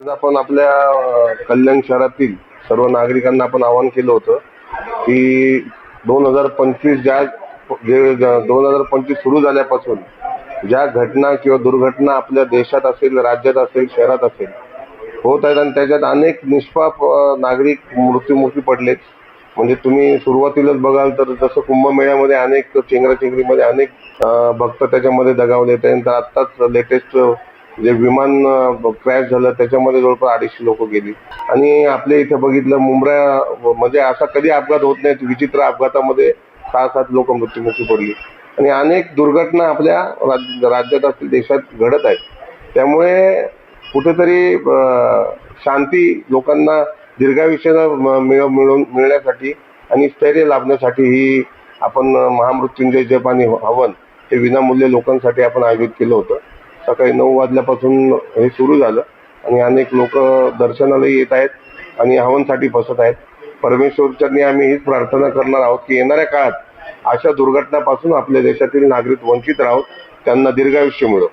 आपण आपल्या कल्याण शहरातील सर्व नागरिकांना आपण आवाहन केलं होतं की 2025 2025 सुरू झाल्यापासून ज्या घटना किंवा दुर्घटना आपल्या देशात असेल, राज्यात असेल, शहरात असेल होत आहेत आणि त्याच्यात अनेक निष्पाप नागरिक मृत्युमुखी पडलेत. म्हणजे तुम्ही सुरुवातीलाच बघाल तर जसं कुंभमेळ्यामध्ये अनेक चेंगराचेंगरीमध्ये अनेक भक्त त्याच्यामध्ये दगावले. त्यानंतर आत्ताच लेटेस्ट जे विमान क्रॅश झालं त्याच्यामध्ये जवळपास 250 लोक गेली. आणि आपल्या इथे बघितलं मुंबई म्हणजे असा कधी अपघात होत नाही, विचित्र अपघातामध्ये 6-7 लोक मृत्युमुखी पडली आणि अनेक दुर्घटना आपल्या राज्यात असतील, देशात घडत आहेत. त्यामुळे कुठेतरी शांती लोकांना दीर्घायुष्य मिळण्यासाठी आणि स्थैर्य लाभण्यासाठी ही आपण महामृत्युंजय जप आणि हवन हे विनामूल्य लोकांसाठी आपण आयोजित केलं होतं. सकाळी 9 वाजल्यापासून हे सुरू झालं आणि अनेक लोक दर्शनाला येत आहेत आणि हवनसाठी बसत आहेत. परमेश्वरचरणी आम्ही हीच प्रार्थना करणार आहोत की येणाऱ्या काळात अशा दुर्घटनापासून आपल्या देशातील नागरिक वंचित राहून त्यांना दीर्घायुष्य मिळो.